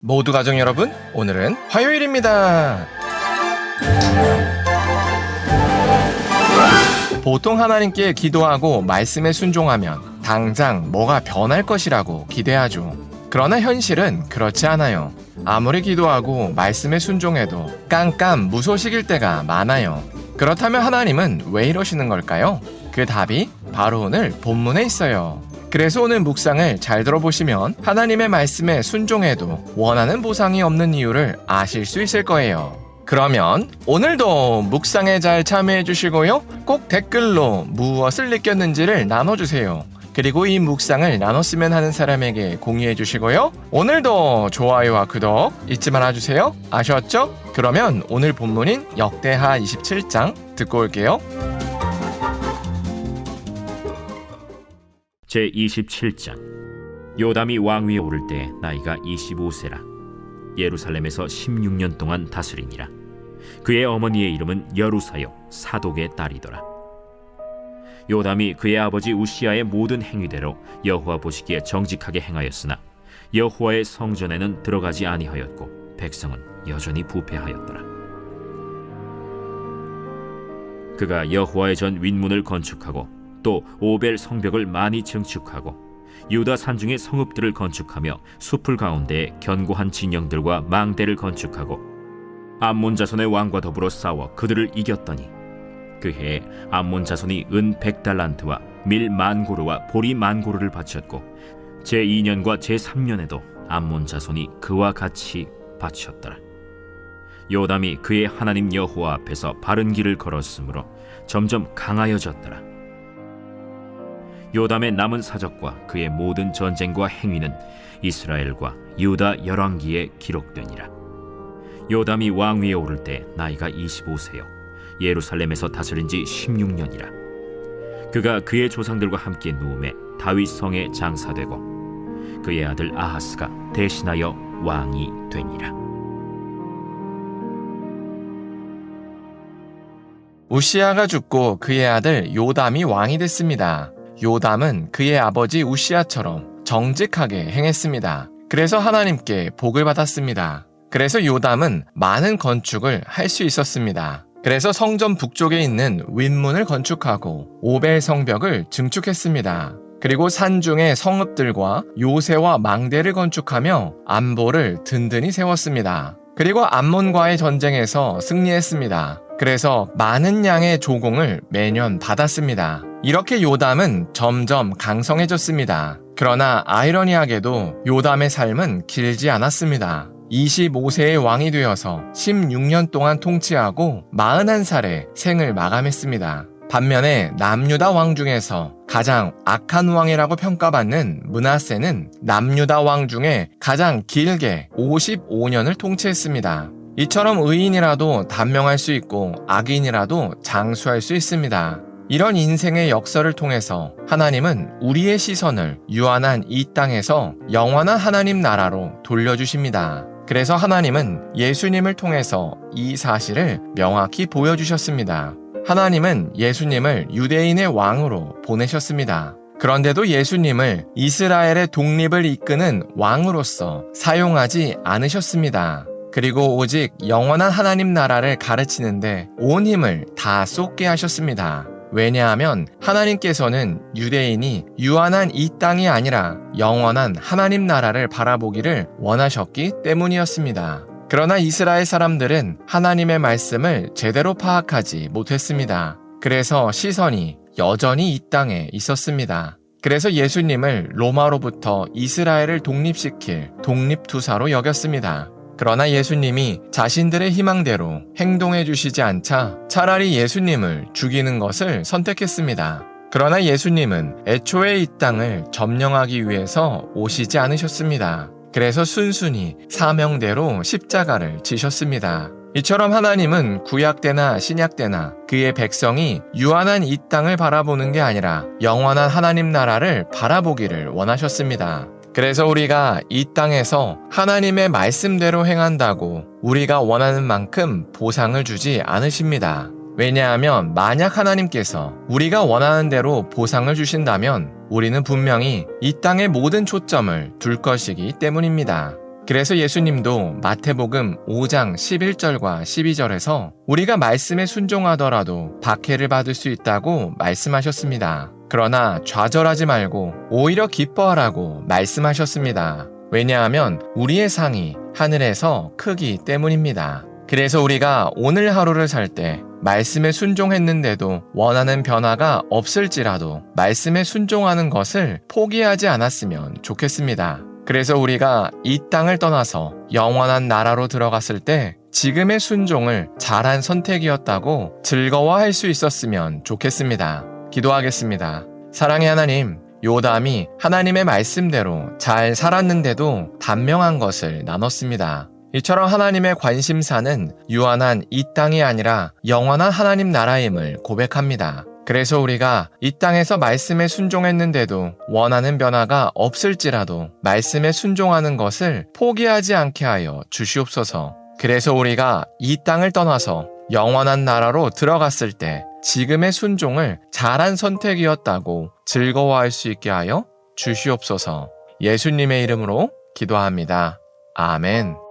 모두 가족 여러분, 오늘은 화요일입니다. 보통 하나님께 기도하고 말씀에 순종하면 당장 뭐가 변할 것이라고 기대하죠. 그러나 현실은 그렇지 않아요. 아무리 기도하고 말씀에 순종해도 깜깜무소식일 때가 많아요. 그렇다면 하나님은 왜 이러시는 걸까요? 그 답이 바로 오늘 본문에 있어요. 그래서 오늘 묵상을 잘 들어보시면 하나님의 말씀에 순종해도 원하는 보상이 없는 이유를 아실 수 있을 거예요. 그러면 오늘도 묵상에 잘 참여해 주시고요. 꼭 댓글로 무엇을 느꼈는지를 나눠주세요. 그리고 이 묵상을 나눴으면 하는 사람에게 공유해 주시고요. 오늘도 좋아요와 구독 잊지 말아주세요. 아셨죠? 그러면 오늘 본문인 역대하 27장 듣고 올게요. 제27장. 요담이 왕위에 오를 때 나이가 25세라. 예루살렘에서 16년 동안 다스리니라. 그의 어머니의 이름은 여루사요 사독의 딸이더라. 요담이 그의 아버지 우시아의 모든 행위대로 여호와 보시기에 정직하게 행하였으나 여호와의 성전에는 들어가지 아니하였고 백성은 여전히 부패하였더라. 그가 여호와의 전 윗문을 건축하고 또 오벨 성벽을 많이 증축하고 유다 산중의 성읍들을 건축하며 숲을 가운데에 견고한 진영들과 망대를 건축하고 암몬 자손의 왕과 더불어 싸워 그들을 이겼더니 그 해에 암몬 자손이 은 100달란트와 밀 10,000고르와 보리 10,000고르를 바쳤고 제2년과 제3년에도 암몬 자손이 그와 같이 바쳤더라. 요담이 그의 하나님 여호와 앞에서 바른 길을 걸었으므로 점점 강하여졌더라. 요담의 남은 사적과 그의 모든 전쟁과 행위는 이스라엘과 유다 열왕기에 기록되니라. 요담이 왕위에 오를 때 나이가 25세요 예루살렘에서 다스린 지 16년이라. 그가 그의 조상들과 함께 누움에 다윗 성에 장사되고 그의 아들 아하스가 대신하여 왕이 되니라. 우시아가 죽고 그의 아들 요담이 왕이 됐습니다. 요담은 그의 아버지 우시아처럼 정직하게 행했습니다. 그래서 하나님께 복을 받았습니다. 그래서 요담은 많은 건축을 할 수 있었습니다. 그래서 성전 북쪽에 있는 윗문을 건축하고 오벨 성벽을 증축했습니다. 그리고 산중의 성읍들과 요새와 망대를 건축하며 안보를 든든히 세웠습니다. 그리고 암몬과의 전쟁에서 승리했습니다. 그래서 많은 양의 조공을 매년 받았습니다. 이렇게 요담은 점점 강성해졌습니다. 그러나 아이러니하게도 요담의 삶은 길지 않았습니다. 25세의 왕이 되어서 16년 동안 통치하고 41살에 생을 마감했습니다. 반면에 남유다 왕 중에서 가장 악한 왕이라고 평가받는 므낫세는 남유다 왕 중에 가장 길게 55년을 통치했습니다. 이처럼 의인이라도 단명할 수 있고 악인이라도 장수할 수 있습니다. 이런 인생의 역설을 통해서 하나님은 우리의 시선을 유한한 이 땅에서 영원한 하나님 나라로 돌려주십니다. 그래서 하나님은 예수님을 통해서 이 사실을 명확히 보여주셨습니다. 하나님은 예수님을 유대인의 왕으로 보내셨습니다. 그런데도 예수님을 이스라엘의 독립을 이끄는 왕으로서 사용하지 않으셨습니다. 그리고 오직 영원한 하나님 나라를 가르치는데 온 힘을 다 쏟게 하셨습니다. 왜냐하면 하나님께서는 유대인이 유한한 이 땅이 아니라 영원한 하나님 나라를 바라보기를 원하셨기 때문이었습니다. 그러나 이스라엘 사람들은 하나님의 말씀을 제대로 파악하지 못했습니다. 그래서 시선이 여전히 이 땅에 있었습니다. 그래서 예수님을 로마로부터 이스라엘을 독립시킬 독립투사로 여겼습니다. 그러나 예수님이 자신들의 희망대로 행동해 주시지 않자 차라리 예수님을 죽이는 것을 선택했습니다. 그러나 예수님은 애초에 이 땅을 점령하기 위해서 오시지 않으셨습니다. 그래서 순순히 사명대로 십자가를 지셨습니다. 이처럼 하나님은 구약 때나 신약 때나 그의 백성이 유한한 이 땅을 바라보는 게 아니라 영원한 하나님 나라를 바라보기를 원하셨습니다. 그래서 우리가 이 땅에서 하나님의 말씀대로 행한다고 우리가 원하는 만큼 보상을 주지 않으십니다. 왜냐하면 만약 하나님께서 우리가 원하는 대로 보상을 주신다면 우리는 분명히 이 땅의 모든 초점을 둘 것이기 때문입니다. 그래서 예수님도 마태복음 5장 11절과 12절에서 우리가 말씀에 순종하더라도 박해를 받을 수 있다고 말씀하셨습니다. 그러나 좌절하지 말고 오히려 기뻐하라고 말씀하셨습니다. 왜냐하면 우리의 상이 하늘에서 크기 때문입니다. 그래서 우리가 오늘 하루를 살 때 말씀에 순종했는데도 원하는 변화가 없을지라도 말씀에 순종하는 것을 포기하지 않았으면 좋겠습니다. 그래서 우리가 이 땅을 떠나서 영원한 나라로 들어갔을 때 지금의 순종을 잘한 선택이었다고 즐거워할 수 있었으면 좋겠습니다. 기도하겠습니다. 사랑의 하나님, 요담이 하나님의 말씀대로 잘 살았는데도 단명한 것을 나눴습니다. 이처럼 하나님의 관심사는 유한한 이 땅이 아니라 영원한 하나님 나라임을 고백합니다. 그래서 우리가 이 땅에서 말씀에 순종했는데도 원하는 변화가 없을지라도 말씀에 순종하는 것을 포기하지 않게 하여 주시옵소서. 그래서 우리가 이 땅을 떠나서 영원한 나라로 들어갔을 때 지금의 순종을 잘한 선택이었다고 즐거워할 수 있게 하여 주시옵소서. 예수님의 이름으로 기도합니다. 아멘.